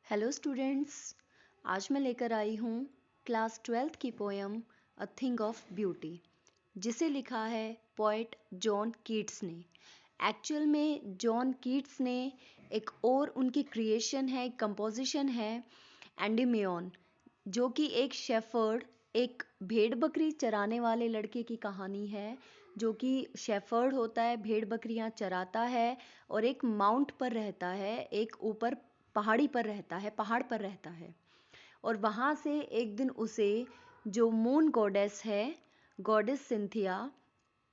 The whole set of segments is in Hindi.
हेलो स्टूडेंट्स, आज मैं लेकर आई हूँ क्लास 12th की poem a thing of beauty, जिसे लिखा है पोएट जॉन कीट्स ने। एक्चुअल में जॉन कीट्स ने एक और उनकी क्रिएशन है, एक कंपोजिशन है एंडीमियन, जो कि एक शेफर्ड, एक भेड़ बकरी चराने वाले लड़के की कहानी है। जो कि शेफर्ड होता है, भेड़ बकरियां चराता है और एक माउंट पर रहता है, एक ऊपर पहाड़ी पर रहता है, पहाड़ पर रहता है। और वहाँ से एक दिन उसे जो मून गॉडेस है, गॉडेस सिंथिया,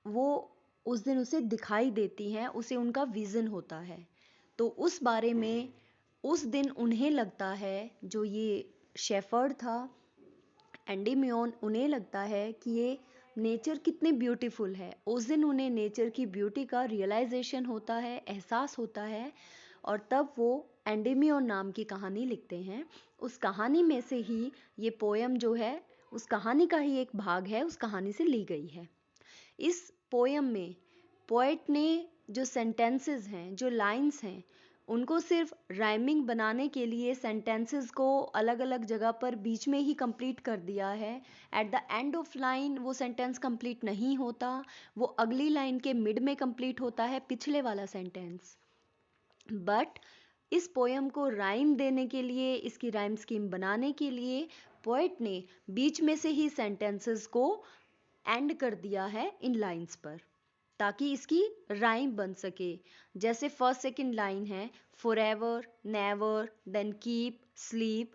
वो उस दिन उसे दिखाई देती हैं, उसे उनका विज़न होता है। तो उस बारे में उस दिन उन्हें लगता है, जो ये शेफर्ड था एंडीमियन, उन्हें लगता है कि ये नेचर कितनी ब्यूटीफुल है। उस दिन उन्हें नेचर की ब्यूटी का रियलाइजेशन होता है, एहसास होता है, और तब वो एंडीमियन नाम की कहानी लिखते हैं। उस कहानी में से ही ये पोयम जो है, उस कहानी का ही एक भाग है, उस कहानी से ली गई है। इस पोयम में पोएट ने जो सेंटेंसेस हैं, जो लाइंस हैं, उनको सिर्फ राइमिंग बनाने के लिए सेंटेंसेस को अलग अलग जगह पर बीच में ही कंप्लीट कर दिया है। At the end of line वो सेंटेंस कंप्लीट नहीं होता, वो अगली लाइन के मिड में कंप्लीट होता है, पिछले वाला सेंटेंस। बट इस पोयम को राइम देने के लिए, इसकी राइम स्कीम बनाने के लिए पोएट ने बीच में से ही सेंटेंसेस को एंड कर दिया है इन लाइंस पर, ताकि इसकी राइम बन सके। जैसे फर्स्ट सेकंड लाइन है forever, never, then keep, sleep.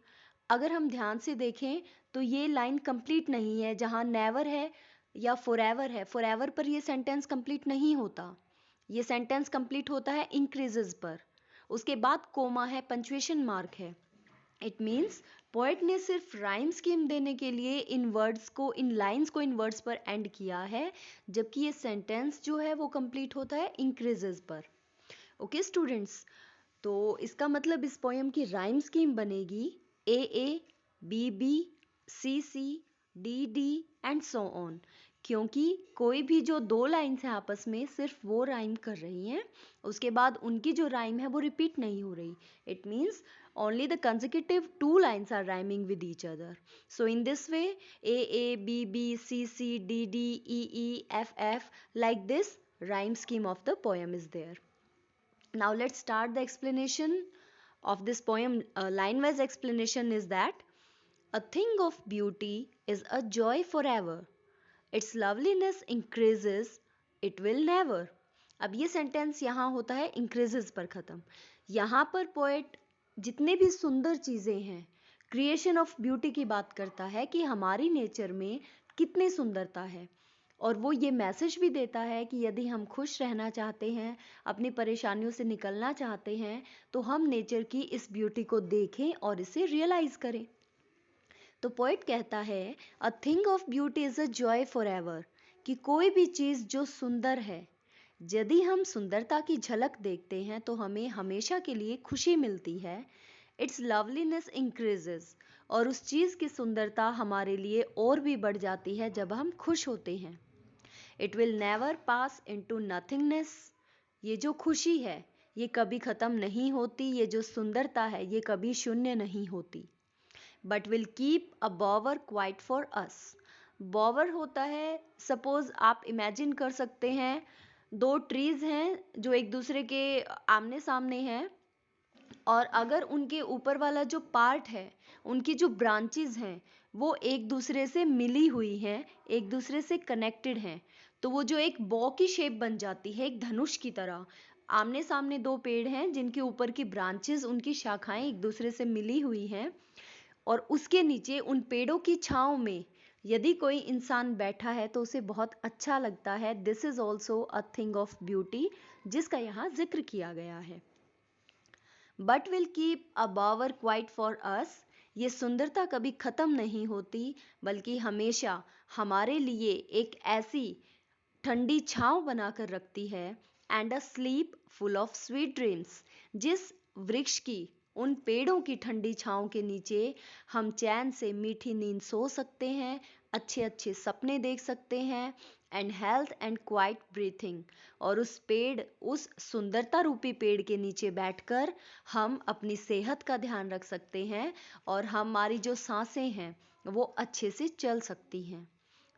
अगर हम ध्यान से देखें तो ये लाइन कंप्लीट नहीं है। जहाँ नेवर है या फॉरएवर है, फॉरएवर पर ये सेंटेंस कंप्लीट नहीं होता। ये सेंटेंस कंप्लीट होता है इंक्रीजेस पर। उसके बाद कोमा है, पंक्चुएशन मार्क है। इट मीन्स पोएट ने सिर्फ राइम स्कीम देने के लिए इन वर्ड्स को, इन लाइंस को इन वर्ड्स पर एंड किया है, जबकि ये सेंटेंस जो है वो कंप्लीट होता है इंक्रीजेस पर। ओके स्टूडेंट्स, तो इसका मतलब इस पोयम की राइम स्कीम बनेगी A, B, C, D and so on. क्योंकि कोई भी जो दो लाइन्स हैं आपस में, सिर्फ वो राइम कर रही हैं, उसके बाद उनकी जो राइम है वो रिपीट नहीं हो रही। It means only the consecutive two lines are rhyming with each other. So in this way, A, B, C, D, E, F, like this rhyme scheme of the poem is there. Now let's start the explanation of this poem. Line wise explanation is that a thing of beauty is a joy forever. Its loveliness increases, it will never. अब ये सेंटेंस यहाँ होता है इंक्रीजेस पर ख़त्म। यहाँ पर पोएट जितने भी सुंदर चीज़ें हैं, क्रिएशन ऑफ ब्यूटी की बात करता है कि हमारी नेचर में कितनी सुंदरता है। और वो ये मैसेज भी देता है कि यदि हम खुश रहना चाहते हैं, अपनी परेशानियों से निकलना चाहते हैं, तो हम नेचर की इस ब्यूटी को देखें और इसे रियलाइज़ करें। तो पोएट कहता है a thing of beauty is a joy for ever, कि कोई भी चीज़ जो सुंदर है, यदि हम सुंदरता की झलक देखते हैं तो हमें हमेशा के लिए खुशी मिलती है। इट्स लवलीनेस इंक्रीजेस, और उस चीज़ की सुंदरता हमारे लिए और भी बढ़ जाती है जब हम खुश होते हैं। It will never pass into nothingness, ये जो खुशी है ये कभी ख़त्म नहीं होती, ये जो सुंदरता है ये कभी शून्य नहीं होती। But will keep a Bower quiet for us. Bower होता है, सपोज आप इमेजिन कर सकते हैं, दो ट्रीज हैं जो एक दूसरे के आमने सामने हैं, और अगर उनके ऊपर वाला जो पार्ट है, उनकी जो ब्रांचेस हैं, वो एक दूसरे से मिली हुई हैं, एक दूसरे से कनेक्टेड हैं, तो वो जो एक बॉ की शेप बन जाती है, एक धनुष की तरह। आमने सामने दो पेड़ हैं जिनके ऊपर की ब्रांचेस, उनकी शाखाएं एक दूसरे से मिली हुई हैं, और उसके नीचे उन पेड़ों की छांव में यदि कोई इंसान बैठा है तो उसे बहुत अच्छा लगता है। This is also a thing of beauty, जिसका यहाँ जिक्र किया गया है। But will keep a Bower quiet for us, ये सुंदरता कभी ख़त्म नहीं होती, बल्कि हमेशा हमारे लिए एक ऐसी ठंडी छांव बनाकर रखती है। And a slip full of sweet dreams, जिस वृक्ष की, उन पेड़ों की ठंडी छांव के नीचे हम चैन से मीठी नींद सो सकते हैं, अच्छे अच्छे सपने देख सकते हैं, and health and quite breathing. और उस सुंदरता रूपी पेड़ के नीचे बैठकर हम अपनी सेहत का ध्यान रख सकते हैं और हमारी जो सांसें हैं वो अच्छे से चल सकती हैं।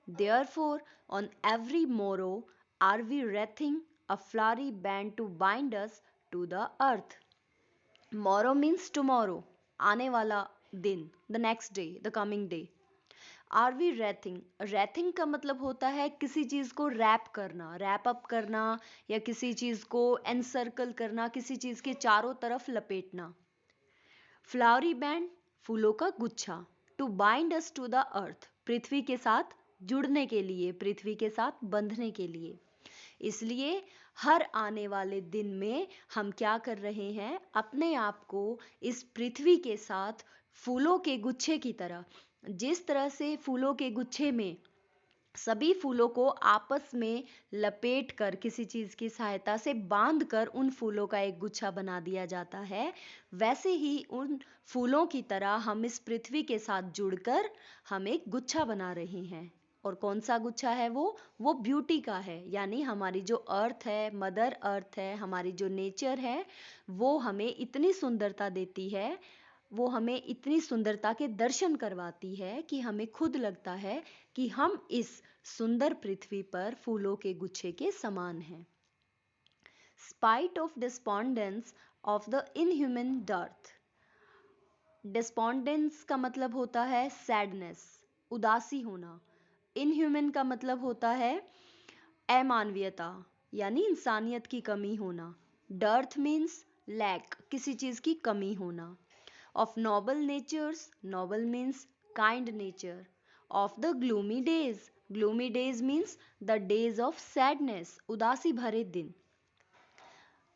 Therefore, on every morrow are we wreathing a flowery band to bind us to the earth. Morrow means tomorrow, आने वाला दिन, the next day, the coming day. Are we wreathing, wreathing का मतलब होता है किसी चीज को रैप करना, रैप अप करना, या किसी चीज को एनसर्कल करना, किसी चीज के चारों तरफ लपेटना। फ्लावरी बैंड, फूलों का गुच्छा। To bind us to the earth, पृथ्वी के साथ जुड़ने के लिए, पृथ्वी के साथ बंधने के लिए। इसलिए हर आने वाले दिन में हम क्या कर रहे हैं, अपने आप को इस पृथ्वी के साथ फूलों के गुच्छे की तरह, जिस तरह से फूलों के गुच्छे में सभी फूलों को आपस में लपेट कर, किसी चीज की सहायता से बांध कर उन फूलों का एक गुच्छा बना दिया जाता है, वैसे ही उन फूलों की तरह हम इस पृथ्वी के साथ जुड़कर हम एक गुच्छा बना रहे हैं। और कौन सा गुच्छा है वो ब्यूटी का है। यानी हमारी जो अर्थ है, मदर अर्थ है, हमारी जो नेचर है, वो हमें इतनी सुंदरता देती है, वो हमें इतनी सुंदरता के दर्शन करवाती है कि हमें खुद लगता है कि हम इस सुंदर पृथ्वी पर फूलों के गुच्छे के समान हैं। Spite of despondence of the inhuman dearth. Despondence का मतलब होता है सैडनेस, उदासी होना। इनह्यूमन का मतलब होता है अमानवीयता, यानी इंसानियत की कमी होना। डर्थ मीन्स लैक, किसी चीज की कमी होना। Of noble natures, noble means kind nature. Of the gloomy days means the days of sadness, उदासी भरे दिन।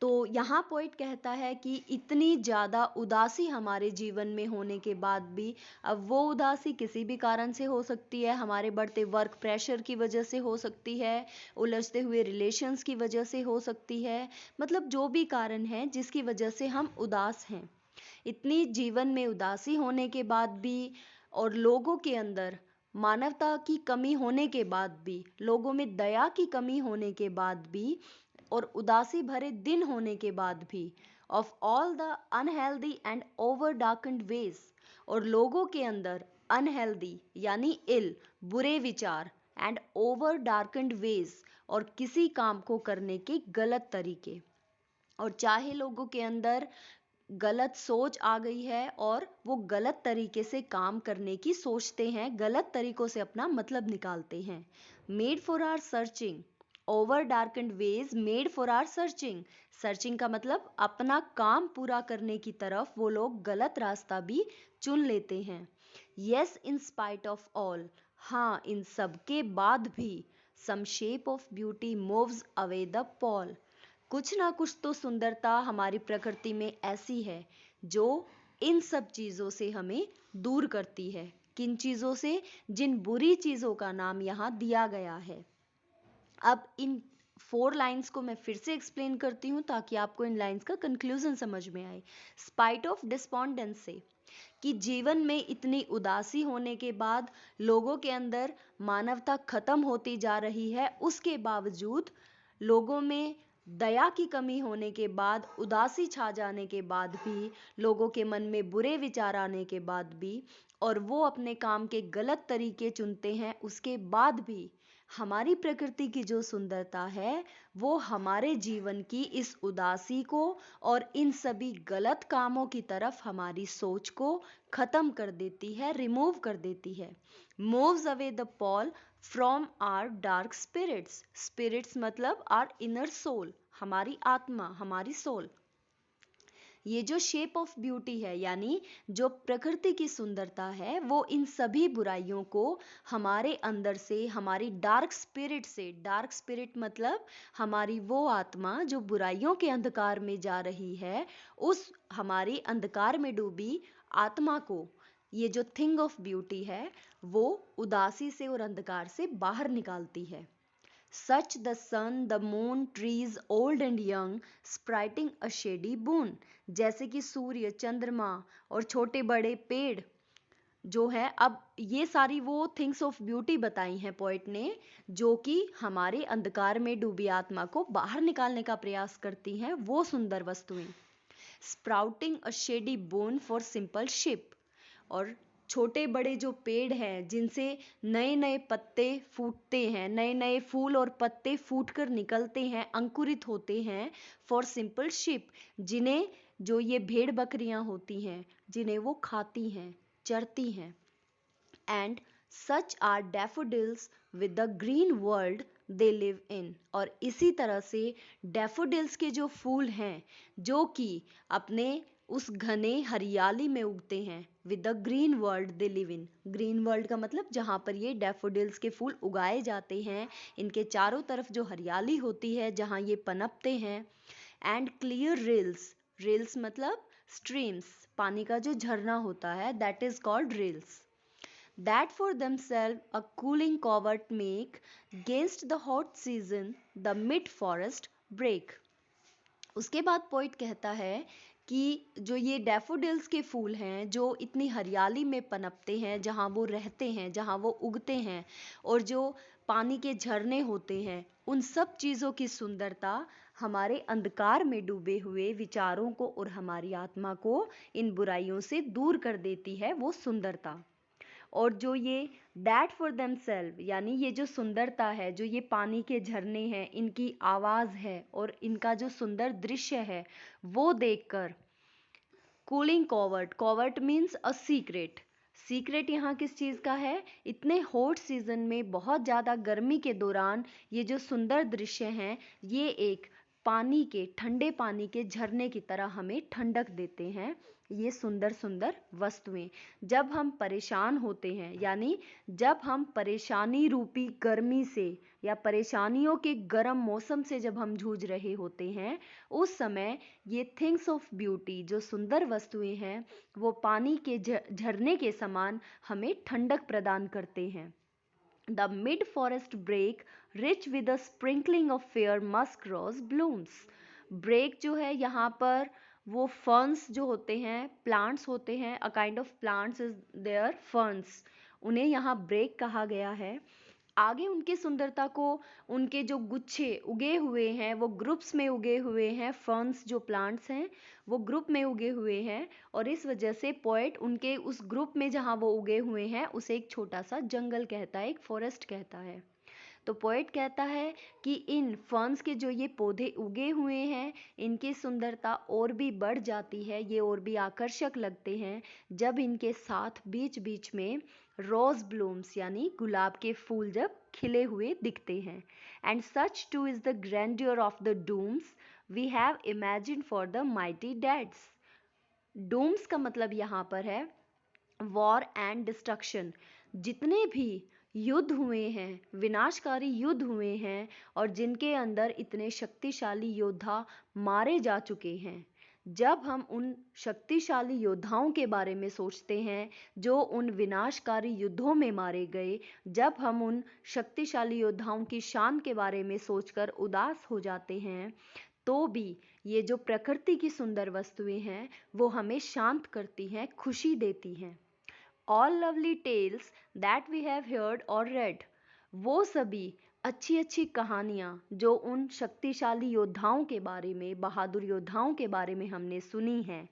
तो यहाँ पोइट कहता है कि इतनी ज़्यादा उदासी हमारे जीवन में होने के बाद भी, अब वो उदासी किसी भी कारण से हो सकती है, हमारे बढ़ते वर्क प्रेशर की वजह से हो सकती है, उलझते हुए रिलेशंस की वजह से हो सकती है, मतलब जो भी कारण है जिसकी वजह से हम उदास हैं। इतनी जीवन में उदासी होने के बाद भी, और लोगों के अंदर मानवता की कमी होने के बाद भी, लोगों में दया की कमी होने के बाद भी, और उदासी भरे दिन होने के बाद भी, of all the unhealthy and over darkened ways, और लोगों के अंदर अनहेल्दी यानी इल, बुरे विचार, एंड ओवर डार्कन्ड वेज, और किसी काम को करने के गलत तरीके। और चाहे लोगों के अंदर गलत सोच आ गई है और वो गलत तरीके से काम करने की सोचते हैं, गलत तरीकों से अपना मतलब निकालते हैं। Made for our searching, over darkened ways made for our searching. Searching का मतलब अपना काम पूरा करने की तरफ वो लोग गलत रास्ता भी चुन लेते हैं। Yes in spite of all, हाँ इन सब के बाद भी, some shape of beauty moves away the pall, कुछ ना कुछ तो सुंदरता हमारी प्रकृति में ऐसी है जो इन सब चीजों से हमें दूर करती है। किन चीजों से? जिन बुरी चीजों का नाम यहाँ दिया गया है। अब इन 4 लाइंस को मैं फिर से एक्सप्लेन करती हूँ ताकि आपको इन लाइंस का कंक्लूजन समझ में आए। स्पाइट ऑफ डिस्पॉन्डेंस से, कि जीवन में इतनी उदासी होने के बाद, लोगों के अंदर मानवता खत्म होती जा रही है, उसके बावजूद लोगों में दया की कमी होने के बाद, उदासी छा जाने के बाद भी, लोगों के मन में बुरे विचार आने के बाद भी, और वो अपने काम के गलत तरीके चुनते हैं, उसके बाद भी हमारी प्रकृति की जो सुंदरता है वो हमारे जीवन की इस उदासी को और इन सभी गलत कामों की तरफ हमारी सोच को खत्म कर देती है, रिमूव कर देती है। Moves away the pall from our dark spirits. Spirits मतलब आर इनर सोल, हमारी आत्मा, हमारी सोल। ये जो शेप ऑफ ब्यूटी है, यानी जो प्रकृति की सुंदरता है, वो इन सभी बुराइयों को हमारे अंदर से, हमारी डार्क स्पिरिट से, डार्क स्पिरिट मतलब हमारी वो आत्मा जो बुराइयों के अंधकार में जा रही है, उस हमारी अंधकार में डूबी आत्मा को ये जो थिंग ऑफ ब्यूटी है वो उदासी से और अंधकार से बाहर निकालती है। Such the sun, the moon, trees old and young, spriting a shady boon। जैसे कि सूर्य, चंद्रमा और छोटे बड़े पेड़ जो है, अब ये सारी वो थिंग्स ऑफ ब्यूटी बताई हैं पोएट ने, जो कि हमारे अंधकार में डूबी आत्मा को बाहर निकालने का प्रयास करती हैं, वो सुंदर वस्तुएं। Sprouting a shady bone for simple ship, और छोटे बड़े जो पेड़ हैं जिनसे नए नए पत्ते फूटते हैं, नए नए फूल और पत्ते फूट कर निकलते हैं, अंकुरित होते हैं, फॉर सिंपल शिप, जिन्हें, जो ये भेड़ बकरियां होती हैं, जिन्हें वो खाती हैं, चरती हैं। And such are daffodils with the green world they live in, और इसी तरह से डैफोडिल्स के जो फूल हैं, जो कि अपने उस घने हरियाली में उगते हैं, with the green world they live in, green world का मतलब जहाँ पर ये डैफोडिल्स के फूल उगाए जाते हैं, इनके चारों तरफ जो हरियाली होती है जहाँ ये पनपते हैं। एंड क्लियर रिल्स, रिल्स मतलब स्ट्रीम्स, पानी का जो झरना होता है, that is called reels, that for themselves a cooling covert make, against the hot season the mid forest break। उसके बाद पोइट कहता है कि जो ये डैफोडिल्स के फूल हैं, जो इतनी हरियाली में पनपते हैं, जहाँ वो रहते हैं, जहाँ वो उगते हैं, और जो पानी के झरने होते हैं, उन सब चीज़ों की सुंदरता हमारे अंधकार में डूबे हुए विचारों को और हमारी आत्मा को इन बुराइयों से दूर कर देती है, वो सुंदरता। और जो ये दैट फॉर देम सेल्व, यानी ये जो सुंदरता है, जो ये पानी के झरने हैं, इनकी आवाज़ है और इनका जो सुंदर दृश्य है, वो देखकर cooling covert, covert means a secret, secret यहाँ किस चीज़ का है, इतने हॉट सीजन में, बहुत ज़्यादा गर्मी के दौरान ये जो सुंदर दृश्य हैं, ये एक पानी के, ठंडे पानी के झरने की तरह हमें ठंडक देते हैं, ये सुंदर सुंदर वस्तुएं। जब हम परेशान होते हैं, यानी जब हम परेशानी रूपी गर्मी से या परेशानियों के गर्म मौसम से जब हम जूझ रहे होते हैं, उस समय ये थिंग्स ऑफ ब्यूटी, जो सुंदर वस्तुएं हैं, वो पानी के झरने के समान हमें ठंडक प्रदान करते हैं। The mid forest brake rich with a sprinkling of fair musk rose blooms, brake जो है यहाँ पर वो फर्न्स जो होते हैं, प्लांट्स होते हैं, a kind of plants is there ferns, उन्हें यहाँ ब्रेक कहा गया है। आगे उनकी सुंदरता को, उनके जो गुच्छे उगे हुए हैं, वो ग्रुप्स में उगे हुए हैं, फर्न्स जो प्लांट्स हैं वो ग्रुप में उगे हुए हैं, और इस वजह से पोएट उनके उस ग्रुप में जहाँ वो उगे हुए हैं उसे एक छोटा सा जंगल कहता है, एक फॉरेस्ट कहता है। तो पोएट कहता है कि इन फर्न्स के जो ये पौधे उगे हुए हैं, इनकी सुंदरता और भी बढ़ जाती है, ये और भी आकर्षक लगते हैं जब इनके साथ बीच बीच में रोज ब्लूम्स, यानी गुलाब के फूल जब खिले हुए दिखते हैं। And such too is the grandeur of the dooms we have imagine for the mighty deads. Dooms का मतलब यहाँ पर है वॉर एंड डिस्ट्रक्शन, जितने भी युद्ध हुए हैं, विनाशकारी युद्ध हुए हैं, और जिनके अंदर इतने शक्तिशाली योद्धा मारे जा चुके हैं, जब हम उन शक्तिशाली योद्धाओं के बारे में सोचते हैं जो उन विनाशकारी युद्धों में मारे गए, जब हम उन शक्तिशाली योद्धाओं की शान के बारे में सोचकर उदास हो जाते हैं, तो भी ये जो प्रकृति की सुंदर वस्तुएं हैं, वो हमें शांत करती हैं, खुशी देती हैं। All lovely tales that we have heard और read, वो सभी अच्छी अच्छी कहानियाँ जो उन शक्तिशाली योद्धाओं के बारे में, बहादुर योद्धाओं के बारे में हमने सुनी हैं,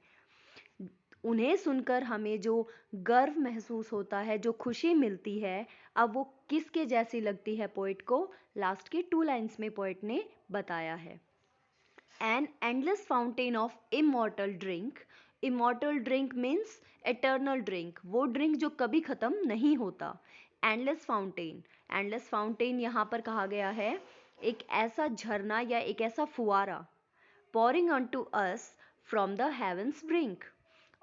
उन्हें सुनकर हमें जो गर्व महसूस होता है, जो खुशी मिलती है, अब वो किसके जैसी लगती है पोइट को, लास्ट के 2 लाइन्स में पोइट ने बताया है। An endless fountain of immortal drink, immortal drink means eternal drink, वो ड्रिंक जो कभी खत्म नहीं होता। endless fountain, endless fountain यहाँ पर कहा गया है एक ऐसा झरना या एक ऐसा फुवारा, pouring unto us from the heavens brink,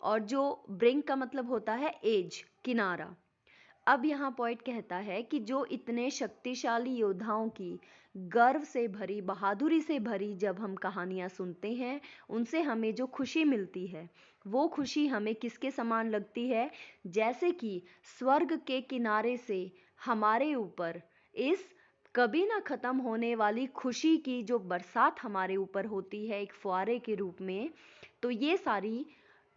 और जो ब्रिंक का मतलब होता है एज, किनारा। अब यहाँ पॉइंट कहता है कि जो इतने शक्तिशाली योद्धाओं की गर्व से भरी, बहादुरी से भरी जब हम कहानियाँ सुनते हैं, उनसे हमें जो खुशी मिलती है, वो खुशी हमें किसके समान लगती है, जैसे कि स्वर्ग के किनारे से हमारे ऊपर इस कभी ना खत्म होने वाली खुशी की जो बरसात हमारे ऊपर होती है एक फुहारे के रूप में। तो ये सारी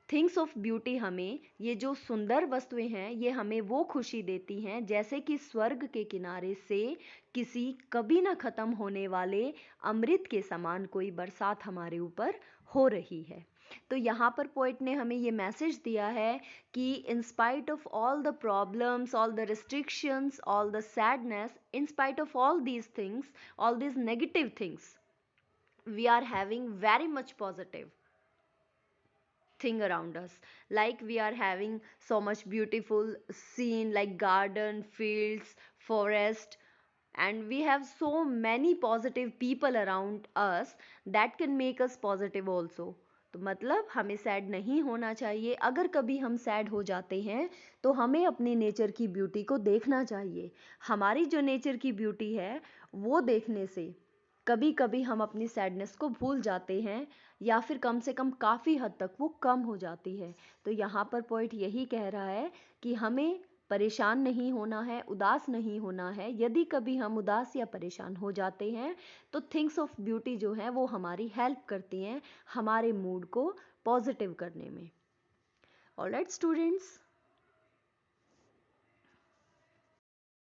थिंग्स ऑफ ब्यूटी हमें, ये जो सुंदर वस्तुएं हैं, ये हमें वो खुशी देती हैं जैसे कि स्वर्ग के किनारे से किसी कभी ना ख़त्म होने वाले अमृत के समान कोई बरसात हमारे ऊपर हो रही है। तो यहाँ पर पोइट ने हमें ये मैसेज दिया है कि इन spite of all the problems, all the restrictions, all the sadness, in spite of all these things, all these negative things, we are having very much positive thing around us, like we are having so much beautiful scene like garden, fields, forest, and we have so many positive people around us that can make us positive also. तो मतलब हमें सैड नहीं होना चाहिए। अगर कभी हम सैड हो जाते हैं तो हमें अपने नेचर की ब्यूटी को देखना चाहिए। हमारी जो नेचर की ब्यूटी है वो देखने से कभी कभी हम अपनी सैडनेस को भूल जाते हैं, या फिर कम से कम काफ़ी हद तक वो कम हो जाती है। तो यहाँ पर पोइट यही कह रहा है कि हमें परेशान नहीं होना है, उदास नहीं होना है। यदि कभी हम उदास या परेशान हो जाते हैं तो थिंग्स ऑफ ब्यूटी जो हैं वो हमारी हेल्प करती हैं हमारे मूड को पॉजिटिव करने में। Alright students,